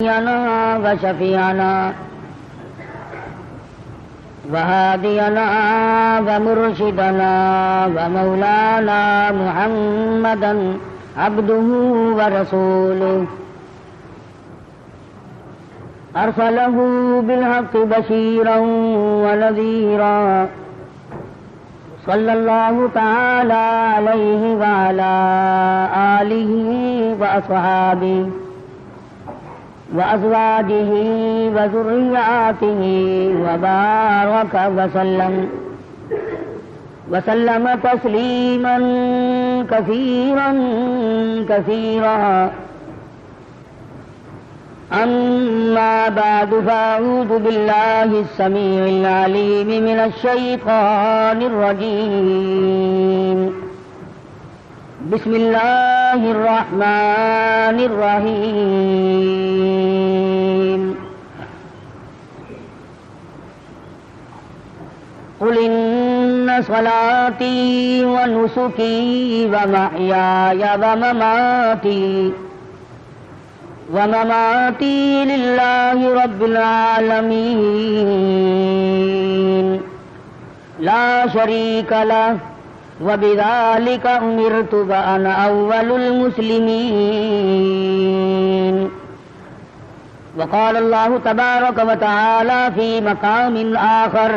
نبينا وشفيعنا وهادينا ومرشدنا ومولانا محمدا عبده ورسوله أرسله بالحق بشيرا ونذيرا صلى الله تعالى عليه وعلى آله وأصحابه وأزواجه وذرياته وبارك وسلم تسليما كثيرا كثيرا. أما بعد فأعوذ بالله السميع العليم من الشيطان الرجيم. بسم الله الرحمن الرحيم. قل إن صلاتي ونسكي ومحياي ومماتي لله رب العالمين لا شريك له وبذلك أمرت وأنا أول المسلمين. وقال الله تبارك وتعالى في مقام آخر: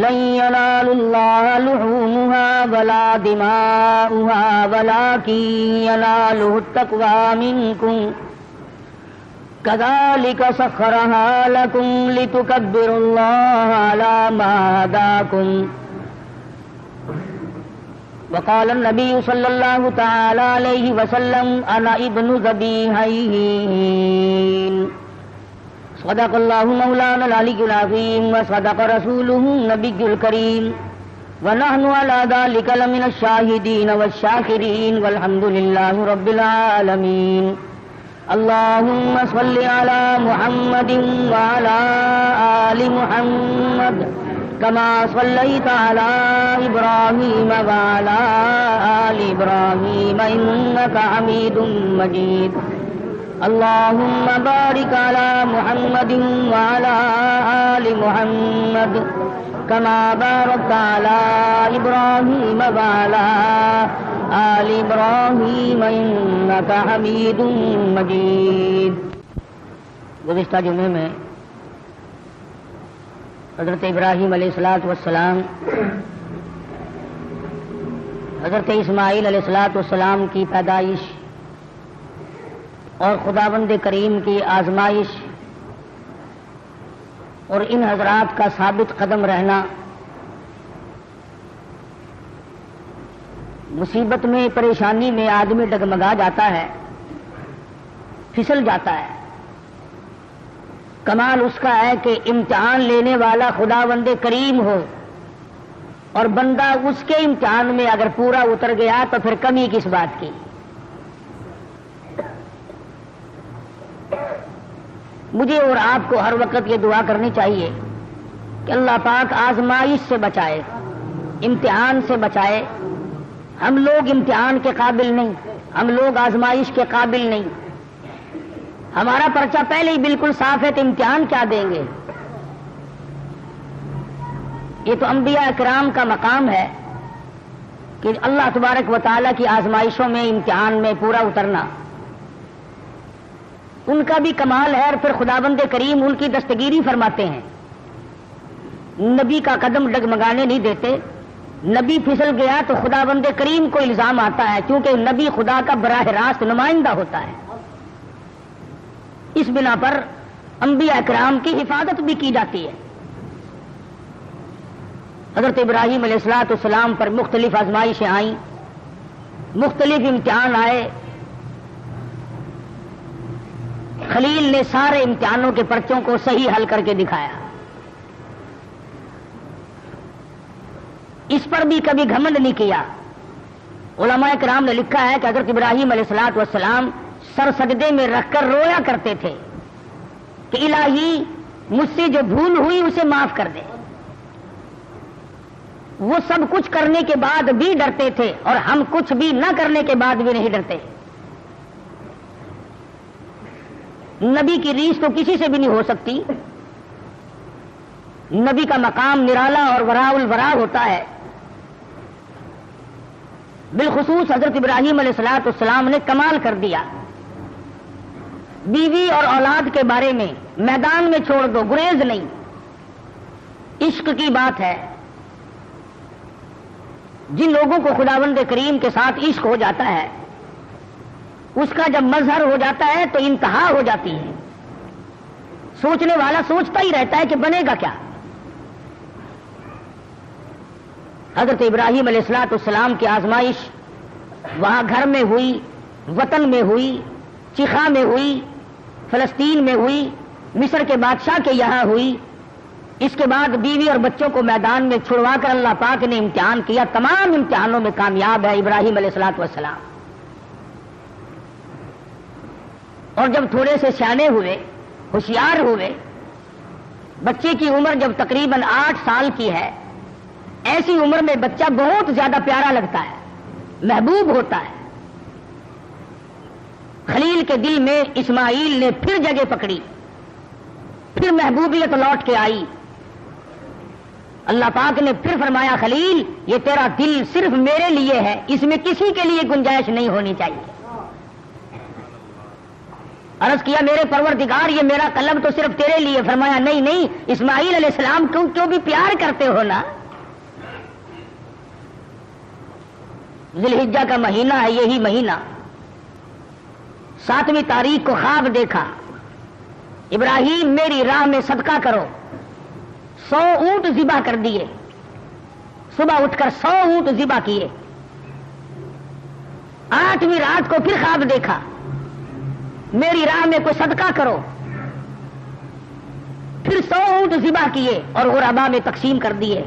لن ينال الله لحومها ولا دماؤها ولكن يناله التقوى منكم كذلك سخرها لكم لتكبروا الله على ما هداكم. وقال النبي صلى الله تعالى عليه وسلم: أنا ابن ذبيحين. صدق الله مولانا العلي العظيم وصدق رسوله النبي الكريم ونحن على ذلك لمن الشاهدين والشاكرين والحمد لله رب العالمين. اللهم صل على محمد وعلى آل محمد كما صليت على إبراهيم وعلى آل إبراهيم إنك حميد مجيد. اللهم بارك على محمد وعلى آل محمد كما باركت على إبراهيم وعلى آل إبراهيم إنك حميد مجيد. گزشتہ جمعے میں حضرت ابراہیم علیہ السلام حضرت اسماعیل علیہ السلام کی پیدائش اور خداوند کریم کی آزمائش اور ان حضرات کا ثابت قدم رہنا، مصیبت میں پریشانی میں آدمی ڈگمگا جاتا ہے، پھسل جاتا ہے. کمال اس کا ہے کہ امتحان لینے والا خداوند کریم ہو اور بندہ اس کے امتحان میں اگر پورا اتر گیا تو پھر کمی کس بات کی. مجھے اور آپ کو ہر وقت یہ دعا کرنی چاہیے کہ اللہ پاک آزمائش سے بچائے، امتحان سے بچائے. ہم لوگ امتحان کے قابل نہیں، ہم لوگ آزمائش کے قابل نہیں. ہمارا پرچہ پہلے ہی بالکل صاف ہے تو امتحان کیا دیں گے؟ یہ تو انبیاء اکرام کا مقام ہے کہ اللہ تبارک و تعالیٰ کی آزمائشوں میں، امتحان میں پورا اترنا ان کا بھی کمال ہے. اور پھر خداوند کریم ان کی دستگیری فرماتے ہیں، نبی کا قدم ڈگمگانے نہیں دیتے. نبی پھسل گیا تو خداوند کریم کو الزام آتا ہے، کیونکہ نبی خدا کا براہ راست نمائندہ ہوتا ہے. اس بنا پر انبیاء اکرام کی حفاظت بھی کی جاتی ہے. حضرت ابراہیم علیہ السلام پر مختلف آزمائشیں آئیں، مختلف امتحان آئے. خلیل نے سارے امتحانوں کے پرچوں کو صحیح حل کر کے دکھایا. اس پر بھی کبھی گھمنڈ نہیں کیا. علماء کرام نے لکھا ہے کہ حضرت ابراہیم علیہ السلام سر سجدے میں رکھ کر رویا کرتے تھے کہ الہی مجھ سے جو بھول ہوئی اسے معاف کر دے. وہ سب کچھ کرنے کے بعد بھی ڈرتے تھے اور ہم کچھ بھی نہ کرنے کے بعد بھی نہیں ڈرتے. نبی کی ریس تو کسی سے بھی نہیں ہو سکتی. نبی کا مقام نرالا اور وراء الورا ہوتا ہے. بالخصوص حضرت ابراہیم علیہ السلام نے کمال کر دیا. بیوی اور اولاد کے بارے میں میدان میں چھوڑ دو، گریز نہیں. عشق کی بات ہے. جن لوگوں کو خداوند کریم کے ساتھ عشق ہو جاتا ہے، اس کا جب مظہر ہو جاتا ہے تو انتہا ہو جاتی ہے. سوچنے والا سوچتا ہی رہتا ہے کہ بنے گا کیا. حضرت ابراہیم علیہ السلام کی آزمائش وہاں گھر میں ہوئی، وطن میں ہوئی، چیخا میں ہوئی، فلسطین میں ہوئی، مصر کے بادشاہ کے یہاں ہوئی. اس کے بعد بیوی اور بچوں کو میدان میں چھڑوا کر اللہ پاک نے امتحان کیا. تمام امتحانوں میں کامیاب ہے ابراہیم علیہ السلام. اور جب تھوڑے سے سیانے ہوئے، ہوشیار ہوئے، بچے کی عمر جب تقریباً 8 سال کی ہے، ایسی عمر میں بچہ بہت زیادہ پیارا لگتا ہے، محبوب ہوتا ہے. خلیل کے دل میں اسماعیل نے پھر جگہ پکڑی، پھر محبوبیت لوٹ کے آئی. اللہ پاک نے پھر فرمایا خلیل یہ تیرا دل صرف میرے لیے ہے، اس میں کسی کے لیے گنجائش نہیں ہونی چاہیے. عرض کیا میرے پروردگار یہ میرا قلب تو صرف تیرے لیے. فرمایا نہیں نہیں، اسماعیل علیہ السلام کیوں بھی پیار کرتے ہو نا. ذی الحجہ کا مہینہ ہے، یہی مہینہ 7ویں تاریخ کو خواب دیکھا، ابراہیم میری راہ میں صدقہ کرو. 100 اونٹ ذبح کر دیے. صبح اٹھ کر 100 اونٹ ذبح کیے. 8ویں رات کو پھر خواب دیکھا، میری راہ میں کوئی صدقہ کرو. پھر 100 اونٹ ذبح کیے اور غربا میں تقسیم کر دیے.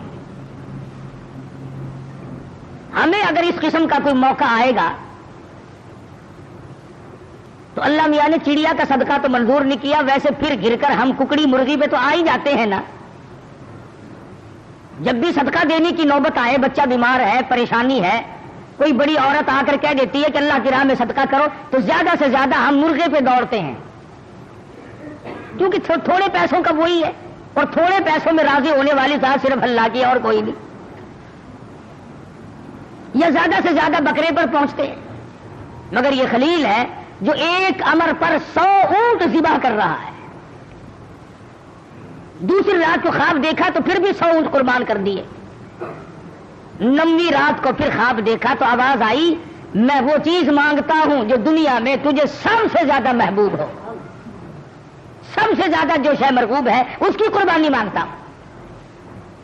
ہمیں اگر اس قسم کا کوئی موقع آئے گا تو اللہ میاں نے چڑیا کا صدقہ تو منظور نہیں کیا، ویسے پھر گر کر ہم ککڑی مرغی پہ تو آ ہی جاتے ہیں نا. جب بھی صدقہ دینے کی نوبت آئے، بچہ بیمار ہے، پریشانی ہے، کوئی بڑی عورت آ کر کہہ دیتی ہے کہ اللہ کی راہ میں صدقہ کرو، تو زیادہ سے زیادہ ہم مرغے پہ دوڑتے ہیں، کیونکہ تھوڑے پیسوں کا وہی ہے، اور تھوڑے پیسوں میں راضی ہونے والی ذات صرف اللہ کی اور کوئی نہیں. یا زیادہ سے زیادہ بکرے پر پہنچتے ہیں. مگر یہ خلیل ہے جو ایک امر پر 100 اونٹ ذبح کر رہا ہے. دوسری رات کو خواب دیکھا تو پھر بھی 100 اونٹ قربان کر دیے. 9ویں رات کو پھر خواب دیکھا تو آواز آئی میں وہ چیز مانگتا ہوں جو دنیا میں تجھے سب سے زیادہ محبوب ہو. سب سے زیادہ جو شے مرغوب ہے اس کی قربانی مانگتا ہوں.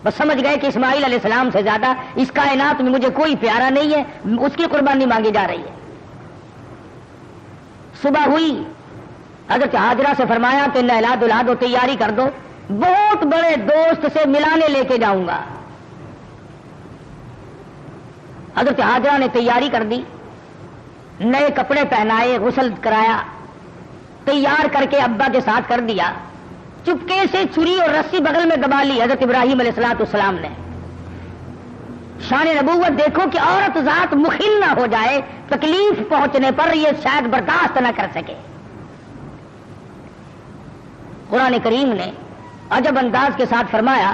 بس سمجھ گئے کہ اسماعیل علیہ السلام سے زیادہ اس کائنات میں مجھے کوئی پیارا نہیں ہے، اس کی قربانی مانگی جا رہی ہے. صبح ہوئی، حضرت حاجرہ سے فرمایا کہ نہلا دھلا دو، تیاری کر دو، بہت بڑے دوست سے ملانے لے کے جاؤں گا. حضرت حاجرہ نے تیاری کر دی، نئے کپڑے پہنائے، غسل کرایا، تیار کر کے ابا کے ساتھ کر دیا. چپکے سے چھری اور رسی بغل میں دبا لی حضرت ابراہیم علیہ السلام نے. شان نبوت دیکھو کہ عورت ذات مخل نہ ہو جائے، تکلیف پہنچنے پر یہ شاید برداشت نہ کر سکے. قرآن کریم نے عجب انداز کے ساتھ فرمایا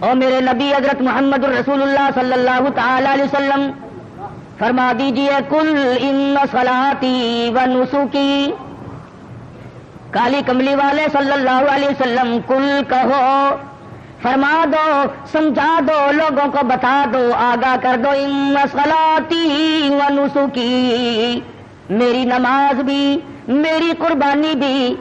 او میرے نبی حضرت محمد الرسول اللہ صلی اللہ تعالی علیہ وسلم فرما دیجئے کل ان صلاتی و نسکی. کالی کملی والے صلی اللہ علیہ وسلم کل کہو، فرما دو، سمجھا دو، لوگوں کو بتا دو، آگاہ کر دو. ان صلاتی و نسکی، میری نماز بھی، میری قربانی بھی،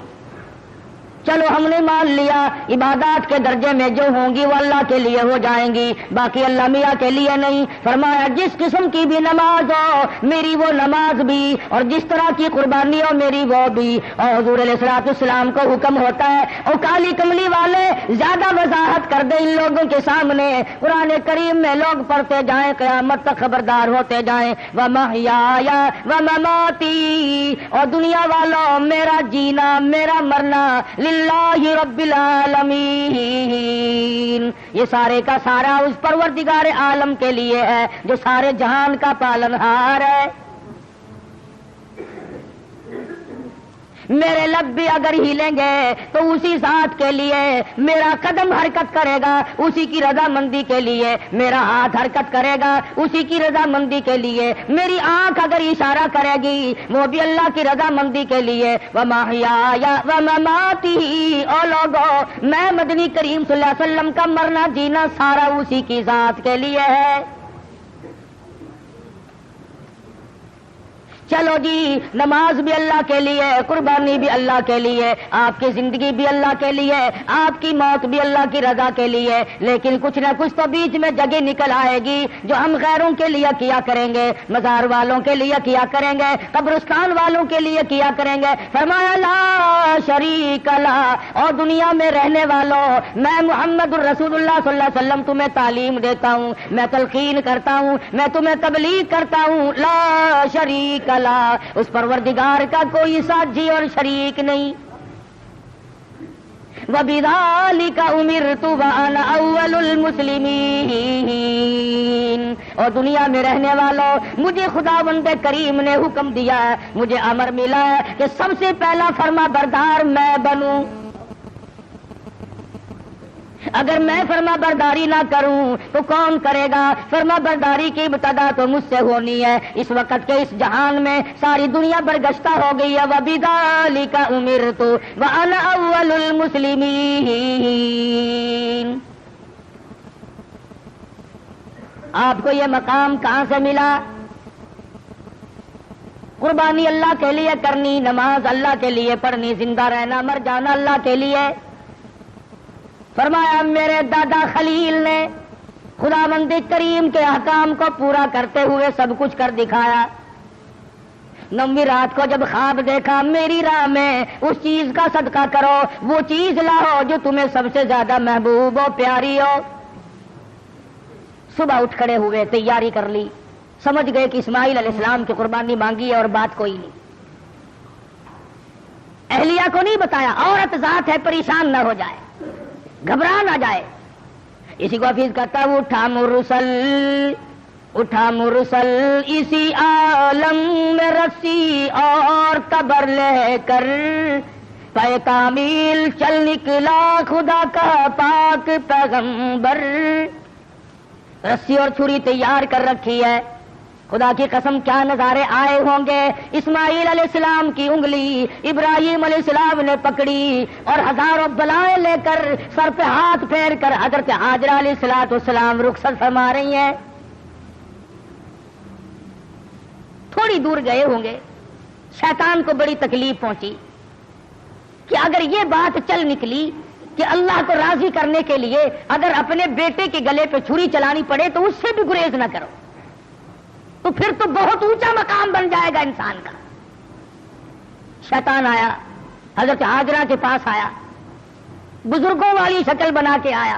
چلو ہم نے مان لیا عبادات کے درجے میں جو ہوں گی وہ اللہ کے لیے ہو جائیں گی، باقی اللہ میاں کے لیے نہیں. فرمایا جس قسم کی بھی نماز ہو میری وہ نماز بھی، اور جس طرح کی قربانی ہو میری وہ بھی. اور حضور علیہ السلام کو حکم ہوتا ہے اور کالی کملی والے زیادہ وضاحت کر دیں ان لوگوں کے سامنے. قرآن کریم میں لوگ پڑھتے جائیں، قیامت تک خبردار ہوتے جائیں. وَمَحْيَايَ وَمَمَاتِي، اور دنیا والوں میرا جینا میرا مرنا اللہ رب العالمین، یہ سارے کا سارا اس پروردگار عالم کے لیے ہے جو سارے جہان کا پالنہار ہے. میرے لب بھی اگر ہلیں گے تو اسی ذات کے لیے، میرا قدم حرکت کرے گا اسی کی رضامندی کے لیے، میرا ہاتھ حرکت کرے گا اسی کی رضامندی کے لیے، میری آنکھ اگر اشارہ کرے گی وہ بھی اللہ کی رضامندی کے لیے۔ وَمَحْيَايَ وَمَمَاتِي، او لوگو میں مدنی کریم صلی اللہ علیہ وسلم کا مرنا جینا سارا اسی کی ذات کے لیے ہے۔ چلو جی، نماز بھی اللہ کے لیے، قربانی بھی اللہ کے لیے، آپ کی زندگی بھی اللہ کے لیے، آپ کی موت بھی اللہ کی رضا کے لیے، لیکن کچھ نہ کچھ تو بیچ میں جگہ نکل آئے گی جو ہم غیروں کے لیے کیا کریں گے، مزار والوں کے لیے کیا کریں گے، قبرستان والوں کے لیے کیا کریں گے۔ فرمایا لا شریک لا، اور دنیا میں رہنے والوں میں محمد الرسول اللہ صلی اللہ علیہ وسلم تمہیں تعلیم دیتا ہوں، میں تلقین کرتا ہوں، میں تمہیں تبلیغ کرتا ہوں، لا شریک لا، اس پروردگار کا کوئی ساتھی اور شریک نہیں۔ وَبِذَلِكَ أُمِرْتُ وَأَنَا أَوَّلُ الْمُسْلِمِينَ، اور دنیا میں رہنے والوں مجھے خداوند کریم نے حکم دیا ہے، مجھے امر ملا ہے کہ سب سے پہلا فرما بردار میں بنوں۔ اگر میں فرما برداری نہ کروں تو کون کرے گا؟ فرما برداری کی ابتدا تو مجھ سے ہونی ہے۔ اس وقت کے اس جہان میں ساری دنیا برگشتہ ہو گئی ہے۔ وَبِذَلِكَ أُمِرْتُ وَأَنَا أَوَّلُ الْمُسْلِمِينَ۔ آپ کو یہ مقام کہاں سے ملا؟ قربانی اللہ کے لیے کرنی، نماز اللہ کے لیے پڑھنی، زندہ رہنا مر جانا اللہ کے لیے۔ فرمایا میرے دادا خلیل نے خداوند کریم کے احکام کو پورا کرتے ہوئے سب کچھ کر دکھایا۔ 9ویں رات کو جب خواب دیکھا، میری راہ میں اس چیز کا صدقہ کرو، وہ چیز لاؤ جو تمہیں سب سے زیادہ محبوب ہو، پیاری ہو۔ صبح اٹھ کھڑے ہوئے، تیاری کر لی، سمجھ گئے کہ اسماعیل علیہ السلام کی قربانی مانگی ہے اور بات کوئی نہیں۔ اہلیہ کو نہیں بتایا، عورت ذات ہے، پریشان نہ ہو جائے، گھبرا نہ جائے۔ اسی کو حفیظ کرتا ہے، اٹھا مرسل اسی عالم میں رسی اور قبر لے کر، پے کامل چل نکلا خدا کا پاک پیغمبر۔ رسی اور چھری تیار کر رکھی ہے، خدا کی قسم کیا نظارے آئے ہوں گے۔ اسماعیل علیہ السلام کی انگلی ابراہیم علیہ السلام نے پکڑی اور ہزاروں بلائیں لے کر سر پہ ہاتھ پھیر کر حضرت ہاجرہ علیہ السلام رخصت فرما رہی ہیں۔ تھوڑی دور گئے ہوں گے، شیطان کو بڑی تکلیف پہنچی کہ اگر یہ بات چل نکلی کہ اللہ کو راضی کرنے کے لیے اگر اپنے بیٹے کے گلے پہ چھری چلانی پڑے تو اس سے بھی گریز نہ کرو، تو پھر تو بہت اونچا مقام بن جائے گا انسان کا۔ شیطان آیا، حضرت ہاجرہ کے پاس آیا، بزرگوں والی شکل بنا کے آیا۔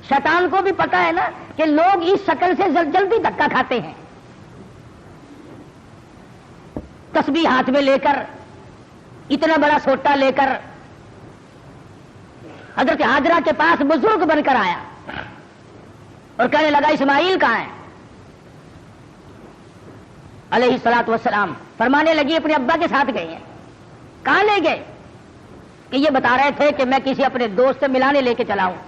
شیطان کو بھی پتا ہے نا کہ لوگ اس شکل سے جلدی دھکا کھاتے ہیں۔ تسبیح ہاتھ میں لے کر، اتنا بڑا سوٹا لے کر حضرت ہاجرہ کے پاس بزرگ بن کر آیا اور کہنے لگا اسماعیل کہاں ہے علیہ الصلوۃ والسلام؟ فرمانے لگی اپنے ابا کے ساتھ گئے ہیں۔ کہاں لے گئے؟ کہ یہ بتا رہے تھے کہ میں کسی اپنے دوست سے ملانے لے کے چلا ہوں۔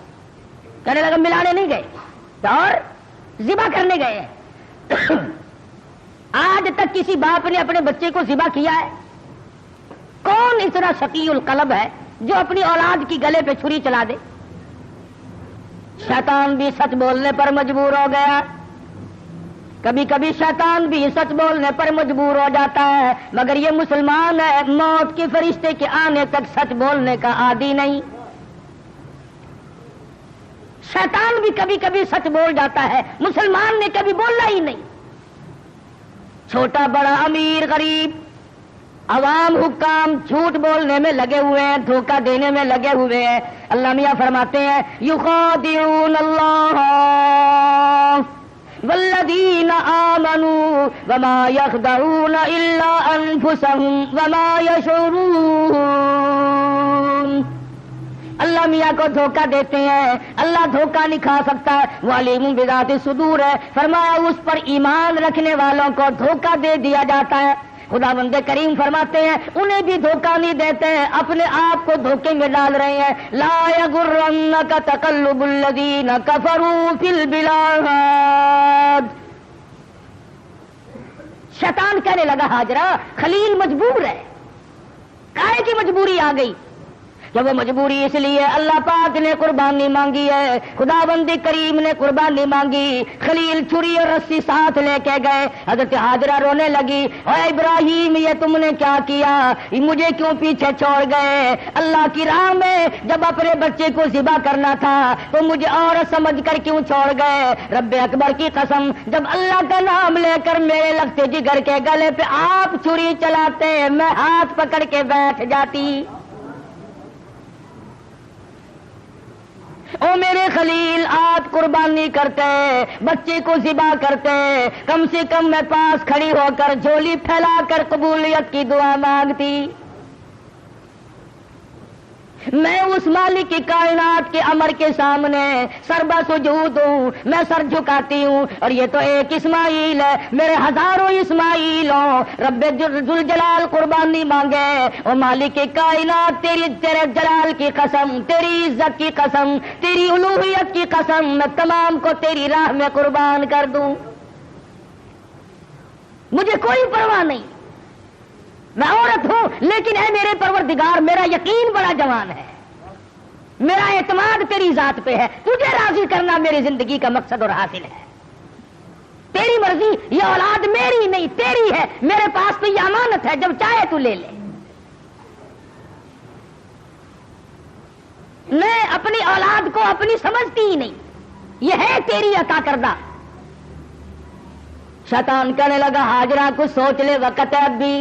کہنے لگا ملانے نہیں گئے اور ذبح کرنے گئے ہیں۔ آج تک کسی باپ نے اپنے بچے کو ذبح کیا ہے؟ کون اتنا شقی القلب ہے جو اپنی اولاد کی گلے پہ چھری چلا دے؟ شیطان بھی سچ بولنے پر مجبور ہو گیا، کبھی کبھی شیطان بھی سچ بولنے پر مجبور ہو جاتا ہے، مگر یہ مسلمان ہے، موت کے فرشتے کے آنے تک سچ بولنے کا عادی نہیں۔ شیطان بھی کبھی کبھی سچ بول جاتا ہے، مسلمان نے کبھی بولنا ہی نہیں۔ چھوٹا بڑا امیر غریب عوام حکام جھوٹ بولنے میں لگے ہوئے ہیں، دھوکہ دینے میں لگے ہوئے ہیں۔ اللہ میاں فرماتے ہیں یخادعون اللہ والذین آمنوا وما یخدعون الا انفسهم وما یشعرون۔ اللہ میاں کو دھوکہ دیتے ہیں، اللہ دھوکہ نہیں کھا سکتا، وہ علیم بذات الصدور ہے۔ فرمایا اس پر ایمان رکھنے والوں کو دھوکہ دے دیا جاتا ہے۔ خداوند کریم فرماتے ہیں انہیں بھی دھوکہ نہیں دیتے، اپنے آپ کو دھوکے میں ڈال رہے ہیں۔ لا یغرنک تقلب الذین کفروا فی البلاد۔ شیطان کہنے لگا ہاجرہ خلیل مجبور ہے، کائے کی مجبوری آ گئی؟ کہ وہ مجبوری اس لیے اللہ پاک نے قربانی مانگی ہے، خداوند کریم نے قربانی مانگی، خلیل چھری اور رسی ساتھ لے کے گئے۔ حضرت ہاجرہ رونے لگی، اے ابراہیم یہ تم نے کیا کیا، مجھے کیوں پیچھے چھوڑ گئے؟ اللہ کی راہ میں جب اپنے بچے کو ذبح کرنا تھا تو مجھے عورت سمجھ کر کیوں چھوڑ گئے؟ رب اکبر کی قسم، جب اللہ کا نام لے کر میرے لگتے جگر کے گلے پہ آپ چھری چلاتے میں ہاتھ پکڑ کے بیٹھ جاتی۔ او میرے خلیل آپ قربانی کرتے، بچے کو ذبح کرتے، کم سے کم میں پاس کھڑی ہو کر جھولی پھیلا کر قبولیت کی دعا مانگتی۔ میں اس مالک کی کائنات کے امر کے سامنے سربا سجود ہوں، میں سر جھکاتی ہوں، اور یہ تو ایک اسماعیل ہے، میرے ہزاروں اسماعیل ہوں، رب ذوالجلال قربانی مانگے۔ او مالک کی کائنات تیرے جلال کی قسم، تیری عزت کی قسم، تیری الوہیت کی قسم، میں تمام کو تیری راہ میں قربان کر دوں، مجھے کوئی پرواہ نہیں، میں عورت ہوں لیکن اے میرے پروردگار میرا یقین بڑا جوان ہے، میرا اعتماد تیری ذات پہ ہے، تجھے راضی کرنا میری زندگی کا مقصد اور حاصل ہے، تیری مرضی، یہ اولاد میری نہیں تیری ہے، میرے پاس تو یہ امانت ہے، جب چاہے تو لے لے، میں اپنی اولاد کو اپنی سمجھتی ہی نہیں، یہ ہے تیری عطا کردہ۔ شیطان کہنے لگا ہاجرہ کچھ سوچ لے، وقت ہے اب بھی،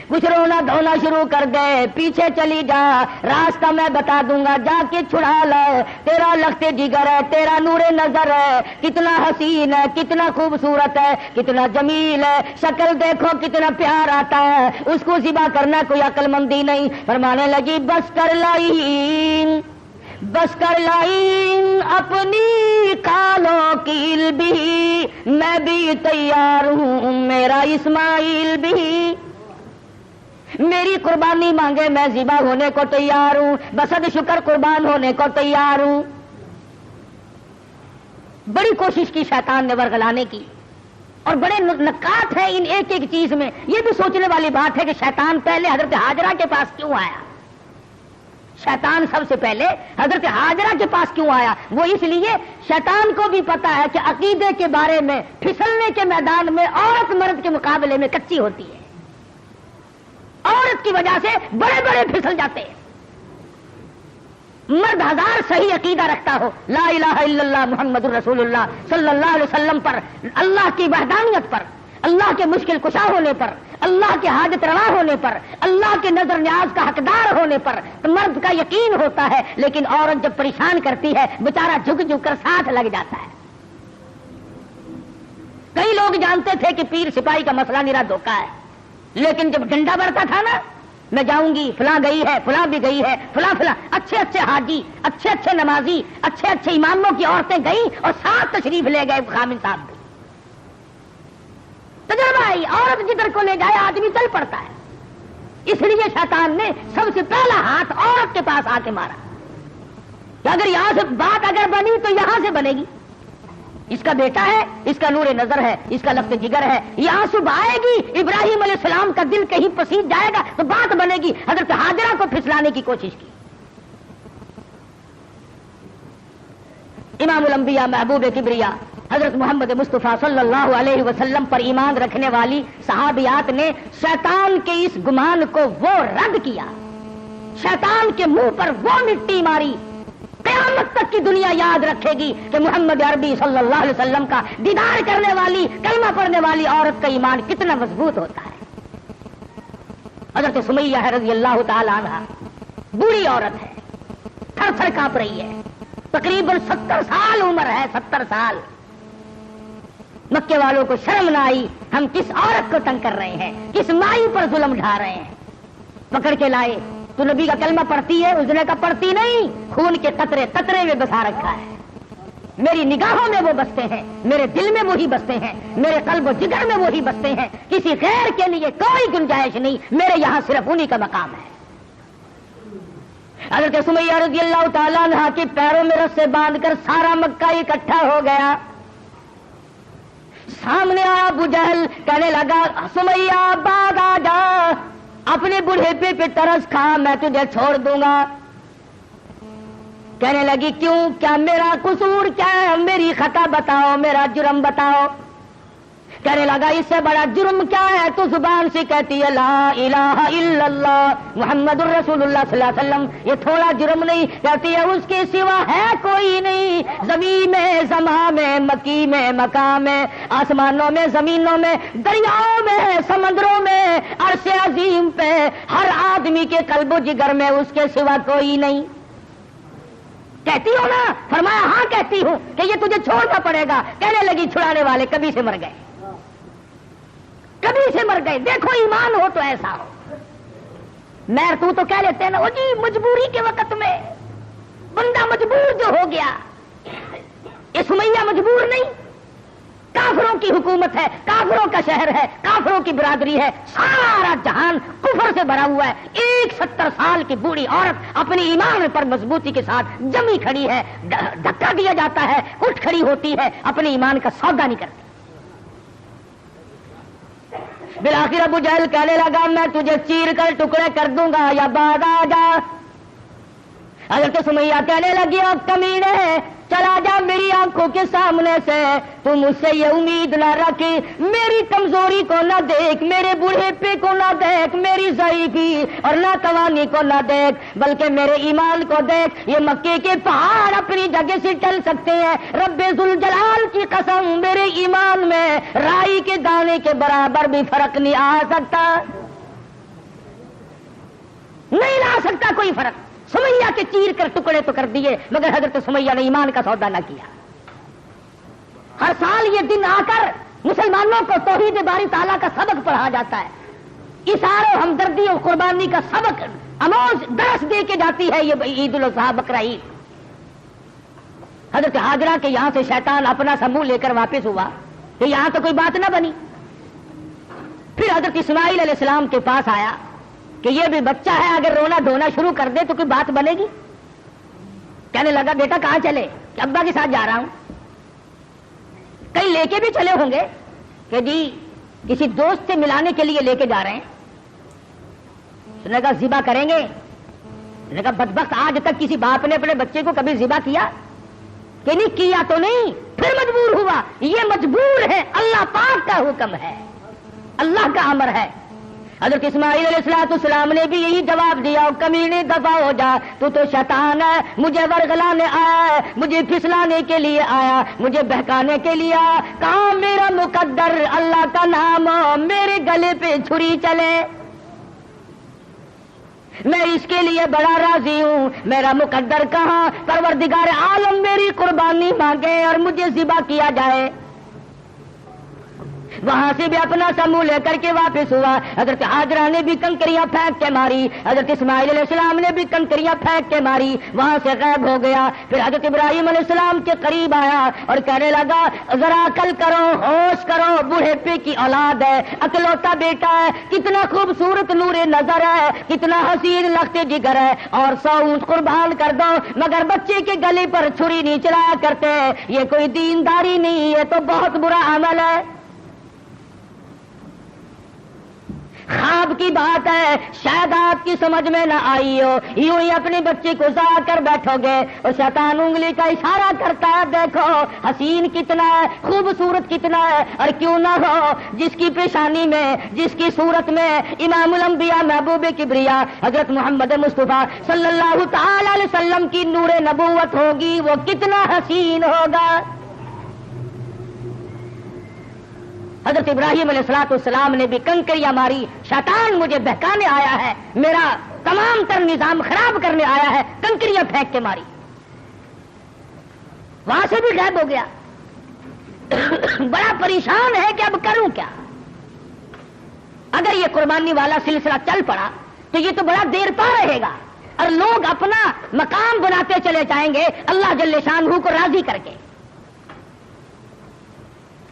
کچھ رونا دھونا شروع کر دے، پیچھے چلی جا، راستہ میں بتا دوں گا، جا کے چھڑا لے، تیرا لختے جگر ہے، تیرا نور نظر ہے، کتنا حسین ہے، کتنا خوبصورت ہے، کتنا جمیل ہے، شکل دیکھو کتنا پیار آتا ہے، اس کو ذبح کرنا کوئی عقل مندی نہیں۔ فرمانے لگی بس کر لائن، بس کر لائن اپنی کالوں کیل بھی، میں بھی تیار ہوں، میرا اسماعیل بھی، میری قربانی مانگے میں ذبح ہونے کو تیار ہوں، بسد شکر قربان ہونے کو تیار ہوں۔ بڑی کوشش کی شیطان نے ورغلانے کی، اور بڑے نکات ہیں ان ایک ایک چیز میں۔ یہ بھی سوچنے والی بات ہے کہ شیطان پہلے حضرت ہاجرہ کے پاس کیوں آیا؟ شیطان سب سے پہلے حضرت ہاجرہ کے پاس کیوں آیا؟ وہ اس لیے شیطان کو بھی پتا ہے کہ عقیدے کے بارے میں پھسلنے کے میدان میں عورت مرد کے مقابلے میں کچی ہوتی ہے، عورت کی وجہ سے بڑے بڑے پھسل جاتے ہیں۔ مرد ہزار صحیح عقیدہ رکھتا ہو، لا الہ الا اللہ محمد الرسول اللہ صلی اللہ علیہ وسلم پر، اللہ کی وحدانیت پر، اللہ کے مشکل کشا ہونے پر، اللہ کے حاجت روا ہونے پر، اللہ کے نظر نیاز کا حقدار ہونے پر مرد کا یقین ہوتا ہے، لیکن عورت جب پریشان کرتی ہے بیچارہ جھک جھک کر ساتھ لگ جاتا ہے۔ کئی لوگ جانتے تھے کہ پیر سپاہی کا مسئلہ نرا دھوکہ ہے، لیکن جب ڈنڈا برتا تھا نا، میں جاؤں گی، فلاں گئی ہے، فلاں بھی گئی ہے، فلاں فلاں اچھے اچھے حاجی، اچھے اچھے نمازی، اچھے اچھے اماموں کی عورتیں گئیں اور ساتھ تشریف لے گئے خامن صاحب بھی۔ تجربہ ہے، عورت جدھر کو لے جائے آدمی چل پڑتا ہے، اس لیے شیطان نے سب سے پہلا ہاتھ عورت کے پاس آ کے مارا کہ اگر یہاں سے بات اگر بنی تو یہاں سے بنے گی، اس کا بیٹا ہے، اس کا نور نظر ہے، اس کا لفظ جگر ہے، یہ آنسو بہائے گی، ابراہیم علیہ السلام کا دل کہیں پسیج جائے گا تو بات بنے گی۔ حضرت ہاجرہ کو پھسلانے کی کوشش کی۔ امام الانبیاء محبوب کبریا حضرت محمد مصطفیٰ صلی اللہ علیہ وسلم پر ایمان رکھنے والی صحابیات نے شیطان کے اس گمان کو وہ رد کیا، شیطان کے منہ پر وہ مٹی ماری، قیامت تک کی دنیا یاد رکھے گی کہ محمد عربی صلی اللہ علیہ وسلم کا دیدار کرنے والی، کلمہ پڑھنے والی عورت کا ایمان کتنا مضبوط ہوتا ہے۔ حضرت سمیہ ہے رضی اللہ تعالی عنہ، بوڑھی عورت ہے، تھر تھر کانپ رہی ہے، تقریباً 70 سال عمر ہے، 70 سال۔ مکے والوں کو شرم نہ آئی، ہم کس عورت کو تنگ کر رہے ہیں، کس مائی پر ظلم ڈھا رہے ہیں۔ پکڑ کے لائے، تو نبی کا کلمہ پڑھتی ہے؟ اس نے کہا پڑھتی نہیں، خون کے قطرے قطرے میں بسا رکھا ہے۔ میری نگاہوں میں وہ بستے ہیں، میرے دل میں وہی بستے ہیں، میرے قلب و جگر میں وہی بستے ہیں، کسی غیر کے لیے کوئی گنجائش نہیں، میرے یہاں صرف انہی کا مقام ہے۔ حضرت سمیہ رضی اللہ تعالیٰ عنہ کے پیروں میں رسے باندھ کر سارا مکہ اکٹھا ہو گیا۔ سامنے آیا ابو جہل، کہنے لگا سمیہ باغ آ جا، اپنے بڑھیپے پہ ترس کھا، میں تجھے چھوڑ دوں گا۔ کہنے لگی کیوں، کیا میرا قصور کیا ہے، میری خطا بتاؤ، میرا جرم بتاؤ۔ کہنے لگا اس سے بڑا جرم کیا ہے، تو زبان سے کہتی ہے لا الہ الا اللہ محمد الرسول اللہ صلی اللہ علیہ وسلم، یہ تھوڑا جرم نہیں، کہتی ہے اس کے سوا ہے کوئی نہیں، زمین میں، زمان میں، مکی میں، مکان میں، آسمانوں میں، زمینوں میں، دریاؤں میں، سمندروں میں، عرش عظیم پہ، ہر آدمی کے قلب و جگر میں اس کے سوا کوئی نہیں۔ کہتی ہو نا؟ فرمایا ہاں کہتی ہوں کہ یہ تجھے چھوڑنا پڑے گا۔ کہنے لگی چھڑانے والے کبھی سے مر گئے، کبھی سے مر گئے، دیکھو ایمان ہو تو ایسا ہو۔ میر تو کہہ لیتے ہیں نا وہ جی مجبوری کے وقت میں بندہ مجبور جو ہو گیا، یہ سمیہ مجبور نہیں، کافروں کی حکومت ہے، کافروں کا شہر ہے، کافروں کی برادری ہے، سارا جہان کفر سے بھرا ہوا ہے، ایک 70 سال کی بوڑھی عورت اپنی ایمان پر مضبوطی کے ساتھ جمی کھڑی ہے، دھکا دیا جاتا ہے، اٹھ کھڑی ہوتی ہے، اپنے ایمان کا سودا نہیں کرتی۔ بالآخر ابو جہل کہنے لگا میں تجھے چیر کر ٹکڑے کر دوں گا یا بعد آ جا۔ حضرت سمیہ کہنے لگی اب کمینے چلا جا میری آنکھوں کے سامنے سے، تم مجھ سے یہ امید نہ رکھ، میری کمزوری کو نہ دیکھ، میرے بوڑھیپے کو نہ دیکھ، میری ضعیفی اور ناتوانی کو نہ دیکھ، بلکہ میرے ایمان کو دیکھ۔ یہ مکے کے پہاڑ اپنی جگہ سے ٹل سکتے ہیں، رب ذوالجلال کی قسم میرے ایمان میں رائی کے دانے کے برابر بھی فرق نہیں آ سکتا، نہیں لا سکتا کوئی فرق۔ سمیہ کے چیر کر ٹکڑے تو کر دیے، مگر حضرت سمیہ نے ایمان کا سودا نہ کیا۔ ہر سال یہ دن آ کر مسلمانوں کو توحید باری تعالیٰ کا سبق پڑھا جاتا ہے، اثار و ہمدردی اور قربانی کا سبق آموز درس دے کے جاتی ہے یہ عید الاضحیٰ بقرہ عید۔ حضرت ہاجرہ کے یہاں سے شیطان اپنا سمو لے کر واپس ہوا کہ یہاں تو کوئی بات نہ بنی، پھر حضرت اسماعیل علیہ السلام کے پاس آیا کہ یہ بھی بچہ ہے، اگر رونا دھونا شروع کر دے تو کوئی بات بنے گی؟ کہنے لگا بیٹا کہاں چلے؟ کہ ابا کے ساتھ جا رہا ہوں۔ کہیں لے کے بھی چلے ہوں گے کہ جی کسی دوست سے ملانے کے لیے لے کے جا رہے ہیں۔ اس نے کہا ذبح کریں گے؟ اس نے کہا بدبخت آج تک کسی باپ نے اپنے بچے کو کبھی ذبح کیا؟ کہ نہیں کیا تو نہیں، پھر مجبور ہوا۔ یہ مجبور ہے، اللہ پاک کا حکم ہے، اللہ کا امر ہے۔ حضرت اسماعیل علیہ السلام نے بھی یہی جواب دیا کمینے دفع ہو جا، تو شیطان ہے، مجھے ورغلانے آیا ہے، مجھے پھسلانے کے لیے آیا، مجھے بہکانے کے لیے آیا۔ کہاں میرا مقدر اللہ کا نام میرے گلے پہ چھری چلے، میں اس کے لیے بڑا راضی ہوں، میرا مقدر کہاں، پروردگار عالم میری قربانی مانگے اور مجھے ذبح کیا جائے۔ وہاں سے بھی اپنا سمو لے کر کے واپس ہوا۔ حضرت ہاجرہ نے بھی کنکریاں پھینک کے ماری، حضرت اسماعیل علیہ السلام نے بھی کنکریاں پھینک کے ماری، وہاں سے غائب ہو گیا۔ پھر حضرت ابراہیم علیہ السلام کے قریب آیا اور کہنے لگا ذرا عقل کرو، ہوش کرو، بوڑھیپے کی اولاد ہے، اکلوتا بیٹا ہے، کتنا خوبصورت نور نظر ہے، کتنا حسین لخت جگر ہے، اور 100 اونٹ قربان کر دو مگر بچے کے گلے پر چھری نہیں چلایا کرتے، یہ کوئی دینداری نہیں، یہ تو بہت برا عمل ہے۔ خواب کی بات ہے، شاید آپ کی سمجھ میں نہ آئی ہو، یوں ہی اپنے بچے کو ضائع کر بیٹھو گے اور شیطان انگلی کا اشارہ کرتا ہے دیکھو حسین کتنا ہے، خوبصورت کتنا ہے، اور کیوں نہ ہو جس کی پیشانی میں، جس کی صورت میں امام الانبیاء محبوب کبریا حضرت محمد مصطفیٰ صلی اللہ تعالی علیہ وسلم کی نور نبوت ہوگی، وہ کتنا حسین ہوگا۔ حضرت ابراہیم علیہ السلام نے بھی کنکریاں ماری، شیطان مجھے بہکانے آیا ہے، میرا تمام تر نظام خراب کرنے آیا ہے، کنکریاں پھینک کے ماری، وہاں سے بھی غائب ہو گیا۔ بڑا پریشان ہے کہ اب کروں کیا؟ اگر یہ قربانی والا سلسلہ چل پڑا تو یہ تو بڑا دیر پا رہے گا، اور لوگ اپنا مقام بناتے چلے جائیں گے اللہ جل شانہ کو راضی کر کے۔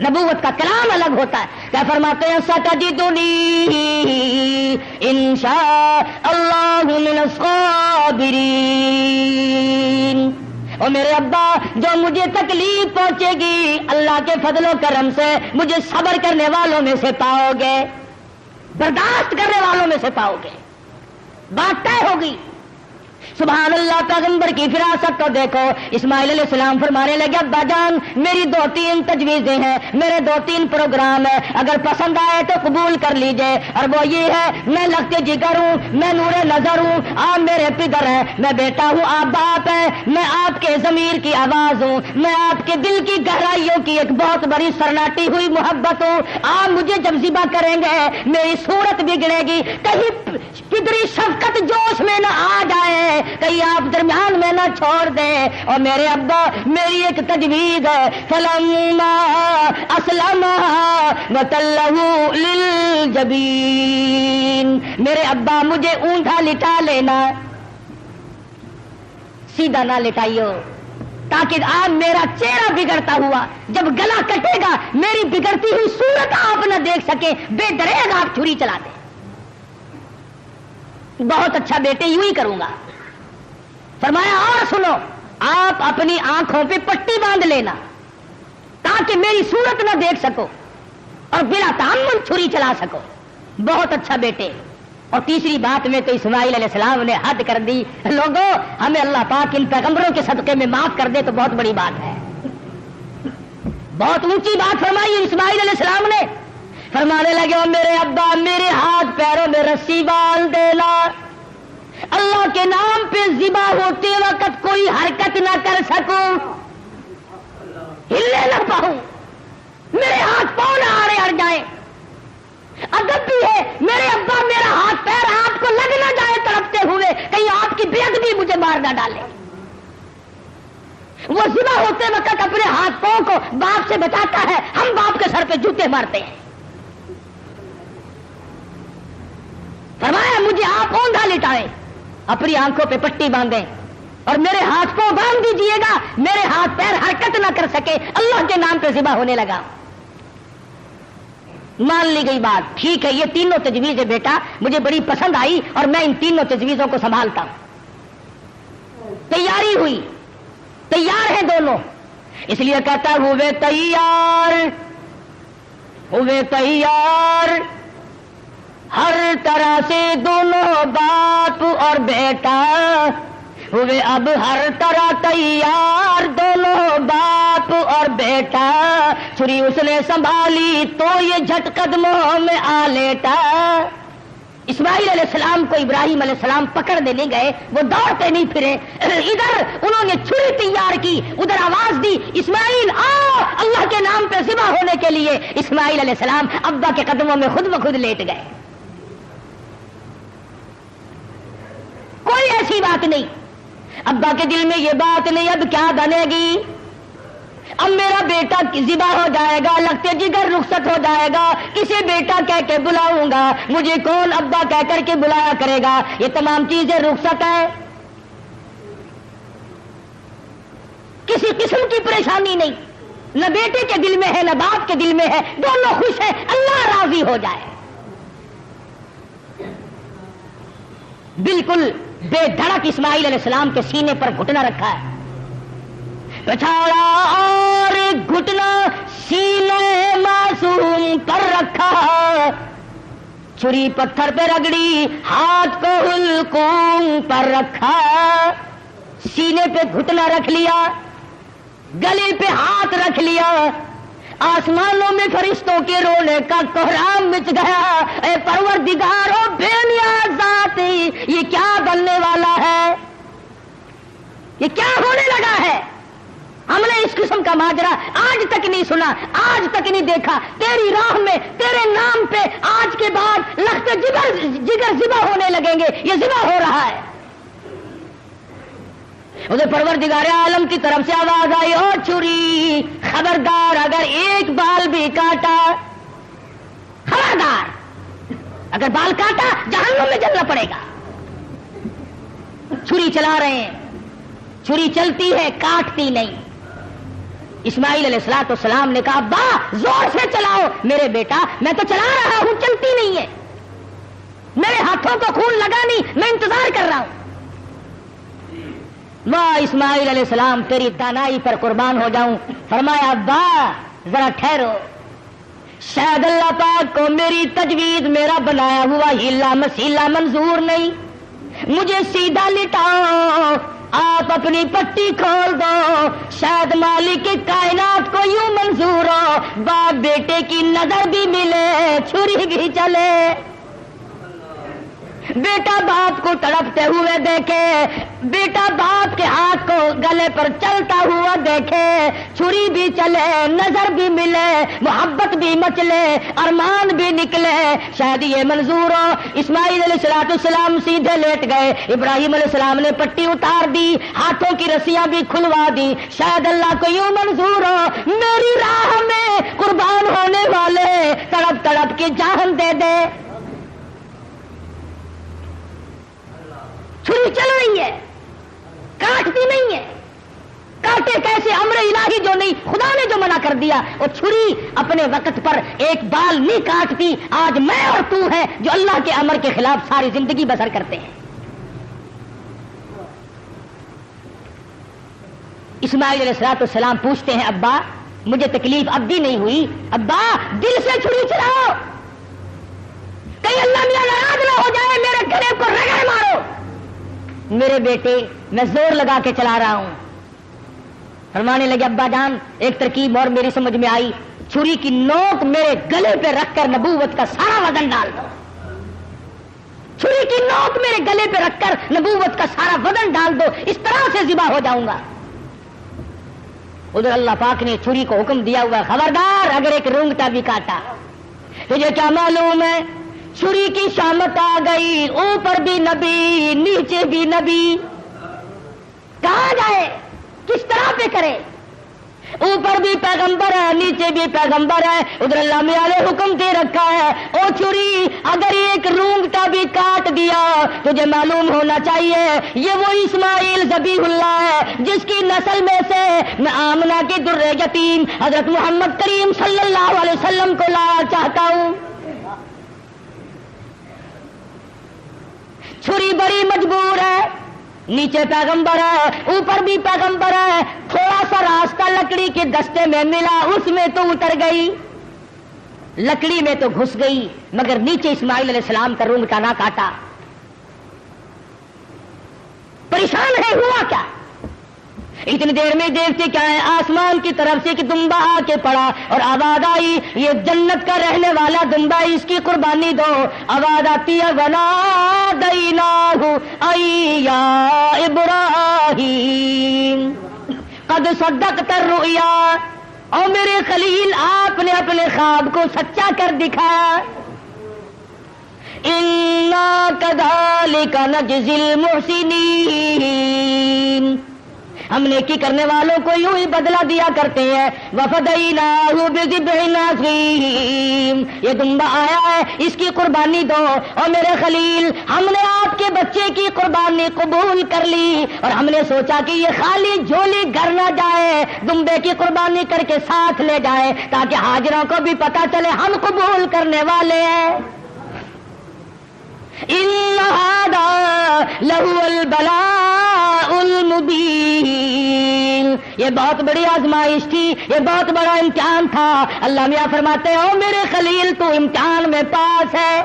نبوت کا کلام الگ ہوتا ہے. کیا فرماتے ہیں؟ ستجدنی انشاء اللہ من الصابرین. اور میرے ابا جو مجھے تکلیف پہنچے گی اللہ کے فضل و کرم سے مجھے صبر کرنے والوں میں سے پاؤ گے، برداشت کرنے والوں میں سے پاؤ گے. بات طے ہوگی. سبحان اللہ. پیغمبر کی فراست کو دیکھو. اسماعیل علیہ السلام فرمانے لگے ابا جان میری 2-3 تجویزیں ہیں، میرے 2-3 پروگرام ہیں، اگر پسند آئے تو قبول کر لیجئے. اور وہ یہ ہے میں لگتے جگر ہوں، میں نور نظر ہوں، آپ میرے پدر ہیں، میں بیٹا ہوں، آپ باپ ہیں، میں آپ کے ضمیر کی آواز ہوں، میں آپ کے دل کی گہرائیوں کی ایک بہت بڑی سرناٹی ہوئی محبت ہوں. آپ مجھے جب ذبح کریں گے میری صورت بگڑے گی، کہیں پدری شفقت جوش میں نہ آ جائے، کہیں آپ درمیان میں نہ چھوڑ دیں. اور میرے ابا میری ایک تجویز ہے فلما اسلم وتلہ للجبین. میرے ابا مجھے اونٹا لٹا لینا، سیدھا نہ لٹائیو تاکہ آپ میرا چہرہ بگڑتا ہوا جب گلا کٹے گا میری بگڑتی ہوئی صورت آپ نہ دیکھ سکیں، بے دریغ آپ چھری چلا دیں. بہت اچھا بیٹے یوں ہی کروں گا. فرمایا اور سنو آپ اپنی آنکھوں پہ پٹی باندھ لینا تاکہ میری صورت نہ دیکھ سکو اور بلا تعمل چھری چلا سکو. بہت اچھا بیٹے. اور تیسری بات میں تو اسماعیل علیہ السلام نے حد کر دی. لوگوں ہمیں اللہ پاک ان پیغمبروں کے صدقے میں معاف کر دے تو بہت بڑی بات ہے. بہت اونچی بات فرمائی اسماعیل علیہ السلام نے. فرمانے لگے میرے ابا میرے ہاتھ پیروں میں رسی باندھ دینا، اللہ کے نام پہ ذبح ہوتے وقت کوئی حرکت نہ کر سکوں، ہلنے نہ پاؤں، میرے ہاتھ پاؤں نہ آڑے اڑ جائیں. ادب بھی ہے میرے ابا میرا ہاتھ پیر آپ کو لگ نہ جائے تڑپتے ہوئے، کہیں آپ کی بے ادبی مجھے مار نہ ڈالے. وہ ذبح ہوتے وقت اپنے ہاتھ پاؤں کو باپ سے بچاتا ہے، ہم باپ کے سر پہ جوتے مارتے ہیں. فرمایا مجھے آپ اونڈا لٹائیں، اپنی آنکھوں پہ پٹی باندھیں اور میرے ہاتھ کو باندھ دیجیے گا، میرے ہاتھ پیر حرکت نہ کر سکے. اللہ کے نام پہ ذبح ہونے لگا. مان لی گئی بات. ٹھیک ہے یہ تینوں تجویزیں بیٹا مجھے بڑی پسند آئی اور میں ان تینوں تجویزوں کو سنبھالتا ہوں. تیاری ہوئی، تیار ہیں دونوں. اس لیے کہتا ہوئے تیار ہر طرح سے دونوں باپ اور بیٹا ہوئے اب ہر طرح تیار دونوں باپ اور بیٹا. چھری اس نے سنبھالی تو یہ جھٹ قدموں میں آ لیٹا. اسماعیل علیہ السلام کو ابراہیم علیہ السلام پکڑنے نہیں گئے، وہ دوڑتے نہیں پھرے. ادھر انہوں نے چھری تیار کی، ادھر آواز دی اسماعیل آؤ اللہ کے نام پہ ذبح ہونے کے لیے. اسماعیل علیہ السلام ابا کے قدموں میں خود بخود لیٹ گئے. کوئی ایسی بات نہیں. ابا کے دل میں یہ بات نہیں اب کیا بنے گی، اب میرا بیٹا ذبح ہو جائے گا، لگتے جگر رخصت ہو جائے گا، کسے بیٹا کہہ کے بلاؤں گا، مجھے کون ابا کہہ کر کے بلایا کرے گا. یہ تمام چیزیں رخصت ہے، کسی قسم کی پریشانی نہیں، نہ بیٹے کے دل میں ہے نہ باپ کے دل میں ہے، دونوں خوش ہیں، اللہ راضی ہو جائے. بالکل بے دھڑک اسماعیل علیہ السلام کے سینے پر گھٹنا رکھا ہے، پچھاڑا اور گھٹنا سینے معصوم پر رکھا، چھری پتھر پہ رگڑی ہاتھ کو حلقوم پر رکھا. سینے پہ گھٹنا رکھ لیا، گلے پہ ہاتھ رکھ لیا. آسمانوں میں فرشتوں کے رونے کا کوہرام مچ گیا. اے پروردگارو بے نیاز ذات یہ کیا بننے والا ہے، یہ کیا ہونے لگا ہے. ہم نے اس قسم کا ماجرا آج تک نہیں سنا، آج تک نہیں دیکھا. تیری راہ میں تیرے نام پہ آج کے بعد لخت جگر ذبح ہونے لگیں گے. یہ ذبح ہو رہا ہے. اسے پروردگار عالم کی طرف سے آواز آئی او چھری خبردار اگر ایک بال بھی کاٹا، خبردار اگر بال کاٹا جہنم میں جلنا پڑے گا. چھری چلا رہے ہیں، چھری چلتی ہے کاٹتی نہیں. اسماعیل علیہ السلام نے کہا ابا زور سے چلاؤ. میرے بیٹا میں تو چلا رہا ہوں, چلتی نہیں ہے, میرے ہاتھوں کو خون لگا نہیں, میں انتظار کر رہا ہوں. واہ اسماعیل علیہ السلام تیری دانائی پر قربان ہو جاؤں. فرمایا ابا ذرا ٹھہرو, شاید اللہ پاک کو میری تجویز, میرا بنایا ہوا ہیلا مسیلا منظور نہیں, مجھے سیدھا لٹاؤ, آپ اپنی پٹی کھول دو, شاید مالک کائنات کو یوں منظور ہو باپ بیٹے کی نظر بھی ملے, چھری بھی چلے. بیٹا باپ کو تڑپتے ہوئے دیکھے, بیٹا باپ کے ہاتھ کو گلے پر چلتا ہوا دیکھے, چھری بھی چلے, نظر بھی ملے, محبت بھی مچلے, ارمان بھی نکلے, شاید یہ منظور ہو. اسماعیل علیہ السلام سیدھے لیٹ گئے. ابراہیم علیہ السلام نے پٹی اتار دی, ہاتھوں کی رسیاں بھی کھلوا دی. شاید اللہ کو یوں منظور ہو میری راہ میں قربان ہونے والے تڑپ تڑپ کی جان دے دے. چھری چل رہی ہے, کاٹتی نہیں ہے. کاٹے کیسے؟ امر الہی جو نہیں, خدا نے جو منع کر دیا. وہ چھری اپنے وقت پر ایک بال نہیں کاٹتی. آج میں اور تو ہے جو اللہ کے امر کے خلاف ساری زندگی بسر کرتے ہیں. اسماعیل علیہ السلام پوچھتے ہیں ابا مجھے تکلیف اب بھی نہیں ہوئی, ابا دل سے چھری چلاؤ, کہیں اللہ میاں ناراض نہ ہو جائے, میرے گلے کو رگڑ مارو. میرے بیٹے میں زور لگا کے چلا رہا ہوں. فرمانے لگے ابا جان ایک ترکیب اور میری سمجھ میں آئی, چھری کی نوک میرے گلے پہ رکھ کر نبوت کا سارا وزن ڈال دو. چھری کی نوک میرے گلے پہ رکھ کر نبوت کا سارا وزن ڈال دو, اس طرح سے ذبح ہو جاؤں گا. ادھر اللہ پاک نے چھری کو حکم دیا ہوا خبردار اگر ایک رونگٹا بھی کاٹا. تجھے کیا معلوم ہے چھری کی شامت آ گئی, اوپر بھی نبی نیچے بھی نبی, کہاں جائے کس طرح پہ کرے؟ اوپر بھی پیغمبر ہے نیچے بھی پیغمبر ہے. ادھر اللہ میاں نے حکم دے رکھا ہے او چھری اگر ایک رونگٹا بھی کاٹ دیا تجھے معلوم ہونا چاہیے یہ وہ اسماعیل ذبیح اللہ ہے جس کی نسل میں سے میں آمنہ کی در یتیم حضرت محمد کریم صلی اللہ علیہ وسلم کو لانا چاہتا ہوں. چھری بڑی مجبور ہے, نیچے پیغمبر ہے اوپر بھی پیغمبر ہے. تھوڑا سا راستہ لکڑی کے دستے میں ملا, اس میں تو اتر گئی, لکڑی میں تو گھس گئی, مگر نیچے اسماعیل علیہ السلام کا رونگٹا نہ کاٹا. پریشان ہے, ہوا کیا؟ اتنی دیر میں دیکھتے کیا ہے, آسمان کی طرف سے ایک دمبا آ کے پڑا اور آواز آئی یہ جنت کا رہنے والا دمبا, اس کی قربانی دو. آواز آتی ہے ونادیناہ ای یا ابراہیم قد صدقت الرؤیا, اور میرے خلیل آپ نے اپنے خواب کو سچا کر دکھایا. انا کذالک نجزی المحسنین, ہم نیکی کرنے والوں کو یوں ہی بدلہ دیا کرتے ہیں. وفدیناہ بذبح عظیم, یہ دمبا آیا ہے اس کی قربانی دو. اور میرے خلیل ہم نے آپ کے بچے کی قربانی قبول کر لی, اور ہم نے سوچا کہ یہ خالی جھولی گھر نہ جائے, دمبے کی قربانی کر کے ساتھ لے جائے تاکہ حاضروں کو بھی پتا چلے ہم قبول کرنے والے ہیں. ان ھذا لہو البلاء المبین, یہ بہت بڑی آزمائش تھی, یہ بہت بڑا امتحان تھا. اللہ میاں فرماتے ہیں او میرے خلیل تو امتحان میں پاس ہے.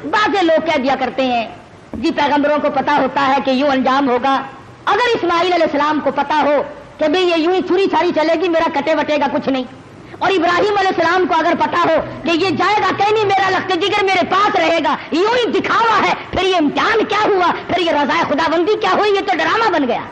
بعض لوگ کہہ دیا کرتے ہیں جی پیغمبروں کو پتا ہوتا ہے کہ یوں انجام ہوگا. اگر اسماعیل علیہ السلام کو پتا ہو کہ بھئی یہ یوں ہی چھری چھاری چلے گی, میرا کٹے وٹے گا کچھ نہیں, اور ابراہیم علیہ السلام کو اگر پتا ہو کہ یہ جائے گا کہیں نہیں, میرا لخت جگر میرے پاس رہے گا, یوں ہی دکھاوا ہے, پھر یہ امتحان کیا ہوا, پھر یہ رضائے خداوندی کیا ہوئی, یہ تو ڈرامہ بن گیا.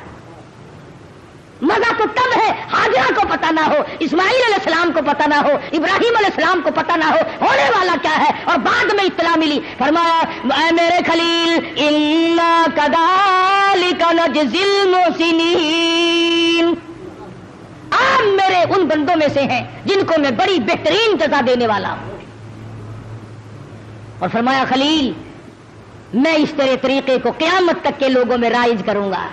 مزہ تو تب ہے حاجرہ کو پتا نہ ہو, اسماعیل علیہ السلام کو پتا نہ ہو, ابراہیم علیہ السلام کو پتا نہ ہو ہونے والا کیا ہے, اور بعد میں اطلاع ملی. فرمایا اے میرے خلیل انا کذالک نجزی المحسنین, آپ میرے ان بندوں میں سے ہیں جن کو میں بڑی بہترین جزا دینے والا ہوں. اور فرمایا خلیل میں اس طرح طریقے کو قیامت تک کے لوگوں میں رائج کروں گا.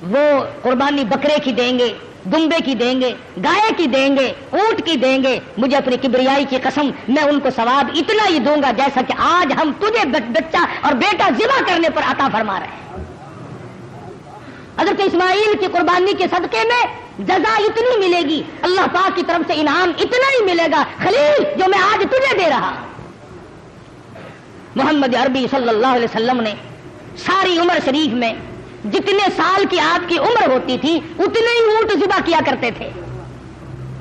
وہ قربانی بکرے کی دیں گے, دمبے کی دیں گے, گائے کی دیں گے, اونٹ کی دیں گے, مجھے اپنی کبریائی کی قسم میں ان کو ثواب اتنا ہی دوں گا جیسا کہ آج ہم تجھے بچہ اور بیٹا ذبح کرنے پر عطا فرما رہے ہیں. حضرت اسماعیل کی قربانی کے صدقے میں جزا اتنی ملے گی, اللہ پاک کی طرف سے انعام اتنا ہی ملے گا خلیل جو میں آج تجھے دے رہا. محمد عربی صلی اللہ علیہ وسلم نے ساری عمر شریف میں جتنے سال کی آپ کی عمر ہوتی تھی اتنے ہی اونٹ ذبح کیا کرتے تھے,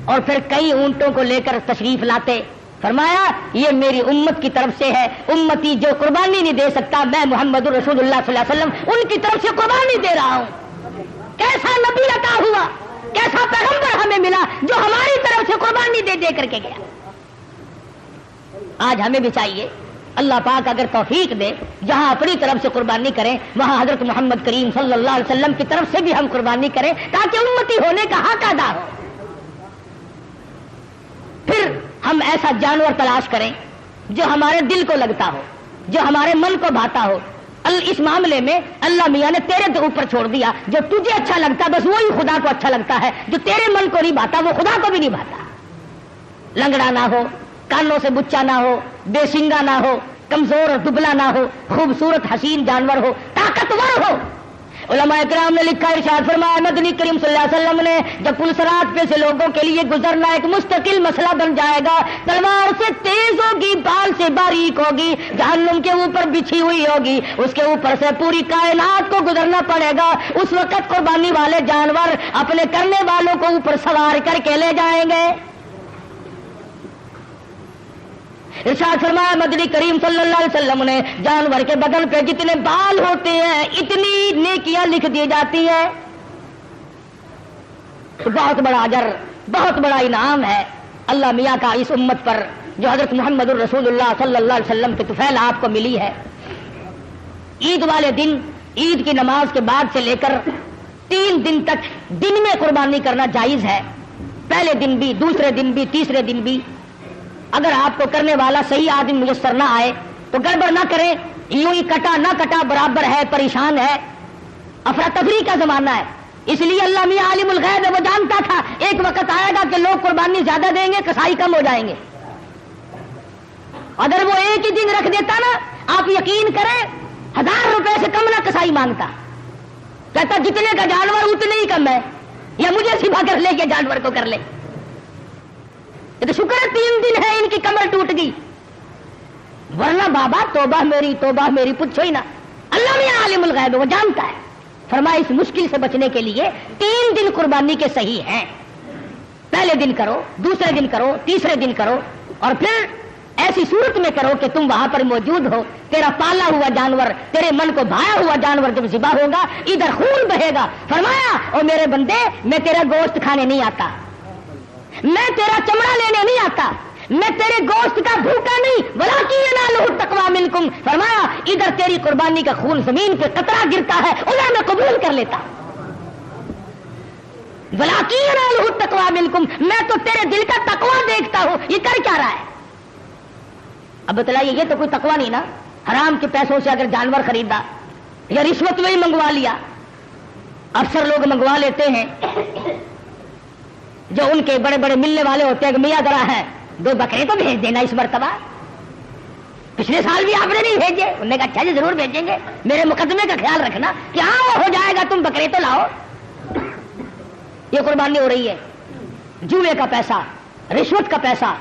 اور پھر کئی اونٹوں کو لے کر تشریف لاتے. فرمایا یہ میری امت کی طرف سے ہے, امتی جو قربانی نہیں دے سکتا میں محمد رسول اللہ صلی اللہ علیہ وسلم ان کی طرف سے قربانی دے رہا ہوں. کیسا نبی عطا ہوا, کیسا پیغمبر ہمیں ملا جو ہماری طرف سے قربانی دے دے کر کے گیا. آج ہمیں بھی چاہیے اللہ پاک اگر توفیق دے جہاں اپنی طرف سے قربانی کریں وہاں حضرت محمد کریم صلی اللہ علیہ وسلم کی طرف سے بھی ہم قربانی کریں تاکہ امتی ہونے کا حق ادا ہو. پھر ہم ایسا جانور تلاش کریں جو ہمارے دل کو لگتا ہو, جو ہمارے من کو بھاتا ہو. اس معاملے میں اللہ میاں نے تیرے تو اوپر چھوڑ دیا, جو تجھے اچھا لگتا بس وہی خدا کو اچھا لگتا ہے, جو تیرے من کو نہیں بھاتا وہ خدا کو بھی نہیں بھاتا. لنگڑا نہ ہو, کانوں سے بچا نہ ہو, بے سنگا نہ ہو, کمزور اور دبلا نہ ہو, خوبصورت حسین جانور ہو, طاقتور ہو. علماء کرام نے لکھا, ارشاد فرمایا مدنی کریم صلی اللہ علیہ وسلم نے جب پل صراط پہ سے لوگوں کے لیے گزرنا ایک مستقل مسئلہ بن جائے گا, تلوار سے تیز ہوگی, بال سے باریک ہوگی, جہنم کے اوپر بچھی ہوئی ہوگی, اس کے اوپر سے پوری کائنات کو گزرنا پڑے گا. اس وقت قربانی والے جانور اپنے کرنے والوں کو اوپر سوار کر کے لے جائیں گے. ارشاد فرمایا مدنی کریم صلی اللہ علیہ وسلم نے جانور کے بدن پہ جتنے بال ہوتے ہیں اتنی نیکیاں لکھ دی جاتی ہیں. بہت بڑا اجر, بہت بڑا انعام ہے اللہ میاں کا اس امت پر جو حضرت محمد الرسول اللہ صلی اللہ علیہ وسلم کی طفیل آپ کو ملی ہے. عید والے دن, عید کی نماز کے بعد سے لے کر 3 دن تک دن میں قربانی کرنا جائز ہے. پہلے دن بھی, دوسرے دن بھی, تیسرے دن بھی. اگر آپ کو کرنے والا صحیح آدمی میسر نہ آئے تو گڑبڑ نہ کریں, یوں ہی کٹا نہ کٹا برابر ہے, پریشان ہے. افراتفری کا زمانہ ہے, اس لیے اللہ میاں عالم الغیب ہے, وہ جانتا تھا ایک وقت آئے گا کہ لوگ قربانی زیادہ دیں گے, کسائی کم ہو جائیں گے. اگر وہ ایک ہی دن رکھ دیتا نا, آپ یقین کریں 1000 روپے سے کم نہ کسائی مانگتا. کہتا جتنے کا جانور اتنے ہی کم ہے, یا مجھے سبھا کر لے کے جانور کو کر لے. یہ تو شکر ہے 3 دن ہے ان کی کمر ٹوٹ گئی, ورنہ بابا توبہ میری پوچھو ہی نا. اللہ میاں عالم الغیب وہ جانتا ہے. فرمایا اس مشکل سے بچنے کے لیے 3 دن قربانی کے صحیح ہیں. پہلے دن کرو, دوسرے دن کرو, تیسرے دن کرو, اور پھر ایسی صورت میں کرو کہ تم وہاں پر موجود ہو. تیرا پالا ہوا جانور, تیرے من کو بھایا ہوا جانور جب ذبح ہوگا ادھر خون بہے گا. فرمایا او میرے بندے میں تیرا گوشت کھانے نہیں آتا, میں تیرا چمڑا لینے نہیں آتا, میں تیرے گوشت کا بھوکا نہیں, ولاکن ینالہ التقوی منکم. فرمایا ادھر تیری قربانی کا خون زمین پہ قطرہ گرتا ہے انہیں میں قبول کر لیتا. ولاکن ینالہ التقوی منکم, میں تو تیرے دل کا تقوی دیکھتا ہوں, یہ کر کیا رہا ہے. اب بتلائیے یہ تو کوئی تقوی نہیں نا. حرام کے پیسوں سے اگر جانور خریدا یا رشوت میں ہی منگوا لیا. افسر لوگ منگوا لیتے ہیں جو ان کے بڑے بڑے ملنے والے ہوتے ہیں کہ میاں ذرا ہے 2 بکرے تو بھیج دینا اس مرتبہ, پچھلے سال بھی آپ نے نہیں بھیجے. انہوں نے کہا اچھا جی ضرور بھیجیں گے, میرے مقدمے کا خیال رکھنا کہ ہاں وہ ہو جائے گا, تم بکرے تو لاؤ. یہ قربانی ہو رہی ہے. جوئے کا پیسہ, رشوت کا پیسہ,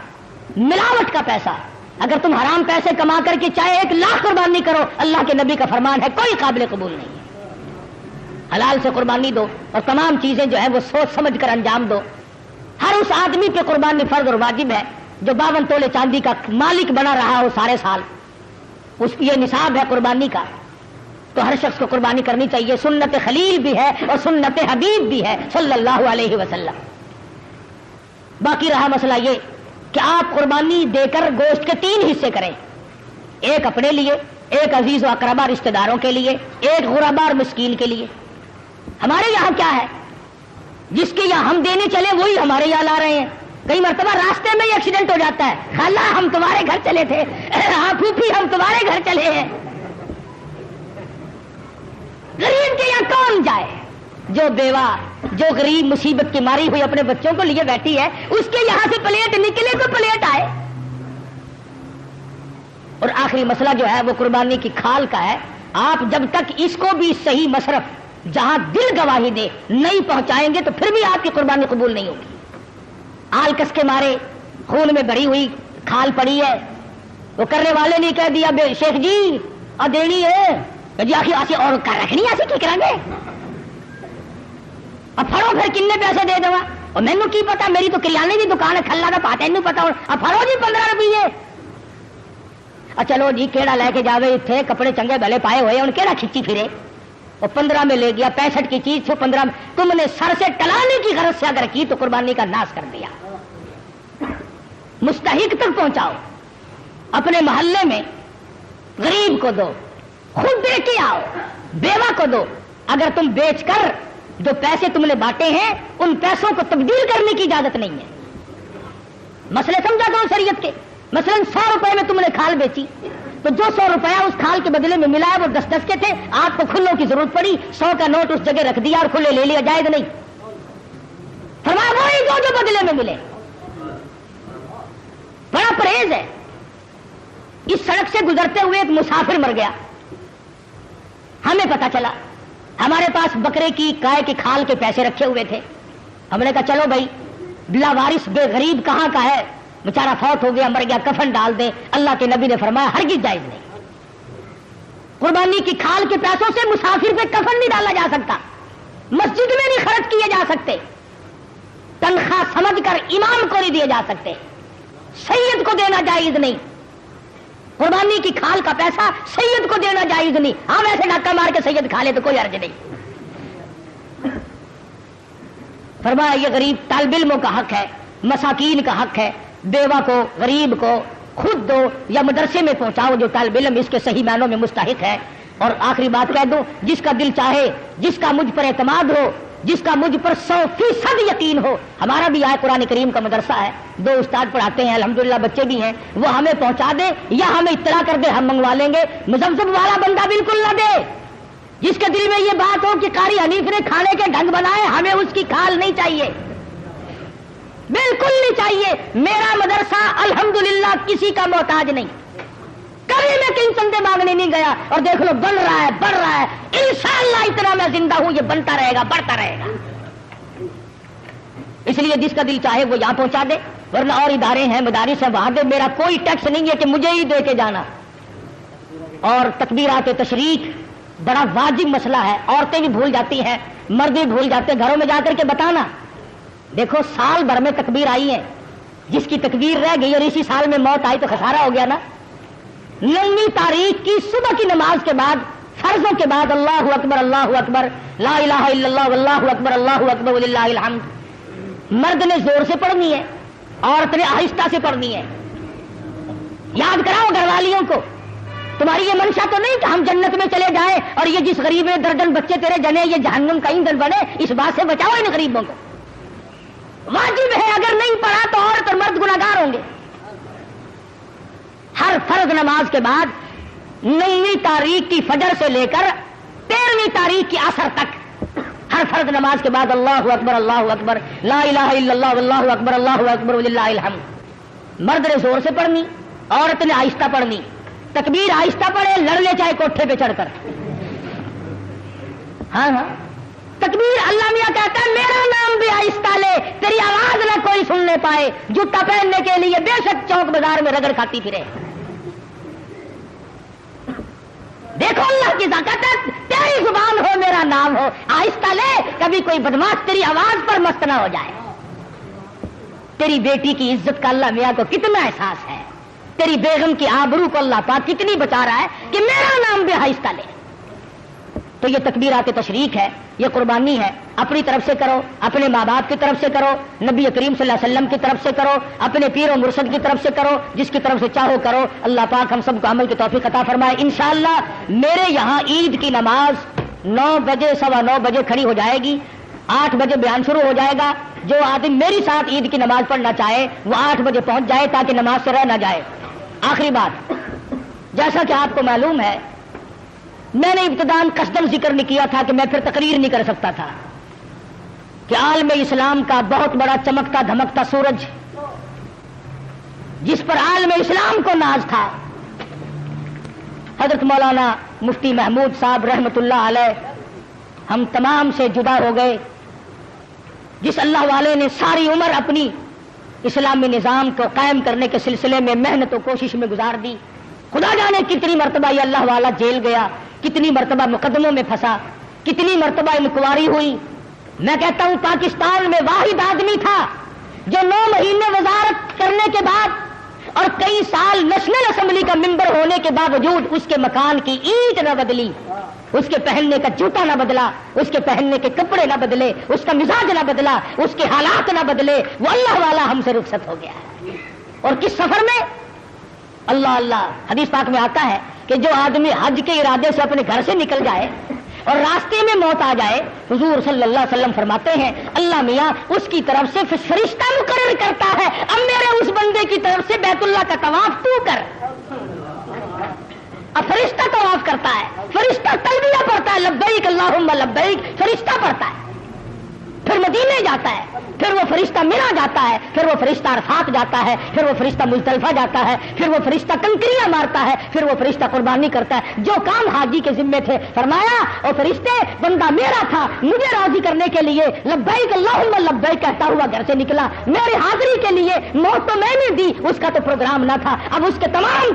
ملاوٹ کا پیسہ. اگر تم حرام پیسے کما کر کے چاہے 1 لاکھ قربانی کرو, اللہ کے نبی کا فرمان ہے کوئی قابل قبول نہیں ہے. حلال سے قربانی دو اور تمام چیزیں جو ہے وہ سوچ سمجھ کر انجام دو. ہر اس آدمی پہ قربانی فرض اور واجب ہے جو 52 تولے چاندی کا مالک بنا رہا ہو سارے سال, اس کی یہ نصاب ہے قربانی کا. تو ہر شخص کو قربانی کرنی چاہیے. سنت خلیل بھی ہے اور سنت حبیب بھی ہے صلی اللہ علیہ وسلم. باقی رہا مسئلہ یہ کہ آپ قربانی دے کر گوشت کے 3 حصے کریں, ایک اپنے لیے, ایک عزیز و اقربا رشتہ داروں کے لیے, ایک غربا اور مسکین کے لیے. ہمارے یہاں کیا ہے, جس کے یہاں ہم دینے چلے وہی ہمارے یہاں لا رہے ہیں. کئی مرتبہ راستے میں ہی ایکسیڈنٹ ہو جاتا ہے, خالہ ہم تمہارے گھر چلے تھے, ہاں پھوپھی ہم تمہارے گھر چلے ہیں. غریب کے یہاں کون جائے, جو بیوہ جو غریب مصیبت کی ماری ہوئی اپنے بچوں کو لیے بیٹھی ہے، اس کے یہاں سے پلیٹ نکلے تو پلیٹ آئے۔ اور آخری مسئلہ جو ہے وہ قربانی کی کھال کا ہے۔ آپ جب تک اس کو بھی صحیح مصرف جہاں دل گواہی دے نہیں پہنچائیں گے تو پھر بھی آپ کی قربانی قبول نہیں ہوگی۔ آلکس کے مارے خون میں بھری ہوئی کھال پڑی ہے، وہ کرنے والے نے کہہ دیا بے شیخ جی اور دینی ہے جی آخر ایسی اور کر رکھنی ایسی کی کریں گے، اب پھڑو پھر کتنے پیسے دے دوں گا، اور مینو کی پتا، میری تو کریانے کی دکان ہے کھلا کا پاتا نہیں پتا، اب پھڑو جی 15 روپیے، چلو جی کیڑا لے کے جاوے اتنے کپڑے چنگے بھلے پائے ہوئے ان کیڑا کھچی پھرے، وہ 15 میں لے گیا، 65 کی چیز 15 میں تم نے سر سے ٹلانے کی غرض سے اگر کی تو قربانی کا ناس کر دیا۔ مستحق تک پہنچاؤ، اپنے محلے میں غریب کو دو، خود دے کے آؤ، بیوہ کو دو، اگر تم بیچ کر جو پیسے تم نے بانٹے ہیں ان پیسوں کو تبدیل کرنے کی اجازت نہیں ہے۔ مسئلے سمجھا کرو شریعت کے، مثلا 100 روپے میں تم نے کھال بیچی تو جو 100 روپیہ اس کھال کے بدلے میں ملا ہے وہ 10 کے تھے، آپ کو کھلوں کی ضرورت پڑی، 100 کا نوٹ اس جگہ رکھ دیا اور کھلے لے لیا، جائز نہیں۔ فرمایا وہی جو بدلے میں ملے، بڑا پرہیز ہے۔ اس سڑک سے گزرتے ہوئے ایک مسافر مر گیا، ہمیں پتا چلا، ہمارے پاس بکرے کی گائے کی کھال کے پیسے رکھے ہوئے تھے، ہم نے کہا چلو بھائی لاوارث بے غریب کہاں کا ہے، بیچارہ فوت ہو گیا مر گیا، کفن ڈال دیں، اللہ کے نبی نے فرمایا ہرگز جائز نہیں۔ قربانی کی کھال کے پیسوں سے مسافر پہ کفن نہیں ڈالا جا سکتا، مسجد میں نہیں خرچ کیے جا سکتے، تنخواہ سمجھ کر امام کو نہیں دیے جا سکتے، سید کو دینا جائز نہیں، قربانی کی کھال کا پیسہ سید کو دینا جائز نہیں۔ ہاں ویسے ڈاکہ مار کے سید کھا لے تو کوئی حرج نہیں۔ فرمایا یہ غریب طالب علموں کا حق ہے، مساکین کا حق ہے، بیوہ کو غریب کو خود دو یا مدرسے میں پہنچاؤ جو طالب علم اس کے صحیح معنوں میں مستحق ہے۔ اور آخری بات کہہ دوں، جس کا دل چاہے، جس کا مجھ پر اعتماد ہو، جس کا مجھ پر 100% یقین ہو، ہمارا بھی آئے قرآن کریم کا مدرسہ ہے، 2 استاد پڑھاتے ہیں، الحمدللہ بچے بھی ہیں، وہ ہمیں پہنچا دے یا ہمیں اطلاع کر دے، ہم منگوا لیں گے۔ مزمزم والا بندہ بالکل نہ دے، جس کے دل میں یہ بات ہو کہ قاری حنیف نے کھانے کے ڈھنگ بنائے، ہمیں اس کی کھال نہیں چاہیے، بالکل نہیں چاہیے۔ میرا مدرسہ الحمدللہ کسی کا محتاج نہیں، کبھی میں کہیں چندے مانگنے نہیں گیا، اور دیکھ لو بن رہا ہے، بڑھ رہا ہے، انشاءاللہ اتنا میں زندہ ہوں یہ بنتا رہے گا، بڑھتا رہے گا۔ اس لیے جس کا دل چاہے وہ یہاں پہنچا دے، ورنہ اور ادارے ہیں مدارس ہیں وہاں دے، میرا کوئی ٹیکس نہیں ہے کہ مجھے ہی دے کے جانا۔ اور تکبیرات تشریق بڑا واجب مسئلہ ہے، عورتیں بھی بھول جاتی ہیں، مرد بھی بھول جاتے ہیں، گھروں میں جا کر کے بتانا۔ دیکھو سال بھر میں تکبیر آئی ہے، جس کی تکبیر رہ گئی اور اسی سال میں موت آئی تو خسارہ ہو گیا نا۔ 9ویں تاریخ کی صبح کی نماز کے بعد، فرضوں کے بعد اللہ اکبر اللہ اکبر لا الہ الا اللہ واللہ اکبر اللہ اکبر وللہ الحمد، مرد نے زور سے پڑھنی ہے، عورت نے آہستہ سے پڑھنی ہے۔ یاد کراؤ گھر والیوں کو، تمہاری یہ منشا تو نہیں کہ ہم جنت میں چلے جائیں اور یہ جس غریب نے درجن بچے تیرے جنے یہ جہنم کا ایندھن بنے، اس بات سے بچاؤ ان غریبوں کو۔ واجب ہے، اگر نہیں پڑھا تو عورت اور مرد گناہگار ہوں گے۔ ہر فرض نماز کے بعد 9ویں تاریخ کی فجر سے لے کر 13ویں تاریخ کی عصر تک، ہر فرض نماز کے بعد اللہ اکبر لا الہ الا اللہ واللہ اکبر وللہ الحمد، مرد نے زور سے پڑھنی، عورت نے آہستہ پڑھنی۔ تکبیر آہستہ پڑھے، لڑ لے چاہے کوٹھے پہ چڑھ کر۔ ہاں تکبیر، اللہ میاں کہتا ہے میرا نام بھی آہستہ لے، تیری آواز نہ کوئی سننے پائے، جوتا پہننے کے لیے بے شک چوک بازار میں رگڑ کھاتی پھرے۔ دیکھو اللہ کی طاقت، تیری زبان ہو میرا نام ہو، آہستہ لے، کبھی کوئی بدماش تیری آواز پر مست نہ ہو جائے۔ تیری بیٹی کی عزت کا اللہ میاں کو کتنا احساس ہے، تیری بیگم کی آبرو کو اللہ پاک کتنی بچا رہا ہے کہ میرا نام بھی آہستہ لے۔ تو یہ تکبیرات تشریق ہے، یہ قربانی ہے، اپنی طرف سے کرو، اپنے ماں باپ کی طرف سے کرو، نبی کریم صلی اللہ علیہ وسلم کی طرف سے کرو، اپنے پیر و مرشد کی طرف سے کرو، جس کی طرف سے چاہو کرو۔ اللہ پاک ہم سب کو عمل کی توفیق عطا فرمائے۔ انشاءاللہ میرے یہاں عید کی نماز 9 بجے 9:15 بجے کھڑی ہو جائے گی، 8 بجے بیان شروع ہو جائے گا۔ جو آدمی میری ساتھ عید کی نماز پڑھنا چاہے وہ 8 بجے پہنچ جائے تاکہ نماز سے رہ نہ جائے۔ آخری بات، جیسا کہ آپ کو معلوم ہے میں نے ابتداءً قصداً ذکر نہیں کیا تھا کہ میں پھر تقریر نہیں کر سکتا تھا، کہ عالم اسلام کا بہت بڑا چمکتا دھمکتا سورج جس پر عالم اسلام کو ناز تھا، حضرت مولانا مفتی محمود صاحب رحمت اللہ علیہ ہم تمام سے جدا ہو گئے، جس اللہ والے نے ساری عمر اپنی اسلامی نظام کو قائم کرنے کے سلسلے میں محنت و کوشش میں گزار دی، خدا جانے کتنی مرتبہ یہ اللہ والا جیل گیا، کتنی مرتبہ مقدموں میں پھنسا، کتنی مرتبہ انکوائری ہوئی۔ میں کہتا ہوں پاکستان میں واحد آدمی تھا جو 9 مہینے وزارت کرنے کے بعد اور کئی سال نیشنل اسمبلی کا ممبر ہونے کے باوجود اس کے مکان کی اینٹ نہ بدلی، اس کے پہننے کا جوتا نہ بدلا، اس کے پہننے کے کپڑے نہ بدلے، اس کا مزاج نہ بدلا، اس کے حالات نہ بدلے، وہ اللہ والا ہم سے رخصت ہو گیا ہے۔ اور کس سفر میں؟ اللہ اللہ، حدیث پاک میں آتا ہے کہ جو آدمی حج کے ارادے سے اپنے گھر سے نکل جائے اور راستے میں موت آ جائے، حضور صلی اللہ علیہ وسلم فرماتے ہیں اللہ میاں اس کی طرف سے فرشتہ مقرر کرتا ہے، اب میرے اس بندے کی طرف سے بیت اللہ کا طواف تو کر۔ اب فرشتہ طواف کرتا ہے، فرشتہ تلبیہ پڑھتا ہے، لبیک اللہم لبیک، فرشتہ پڑھتا ہے، پھر مدینے جاتا ہے، پھر وہ فرشتہ مینا جاتا ہے، پھر وہ فرشتہ عرفات جاتا ہے، پھر وہ فرشتہ مزدلفہ جاتا ہے، پھر وہ فرشتہ کنکریاں مارتا ہے، پھر وہ فرشتہ قربانی کرتا ہے، جو کام حاجی کے ذمے تھے فرمایا اور فرشتے بندہ میرا تھا، مجھے راضی کرنے کے لیے لبیک اللہم لبیک کہتا ہوا گھر سے نکلا، میری حاضری کے لیے موت تو میں نے دی، اس کا تو پروگرام نہ تھا، اب اس کے تمام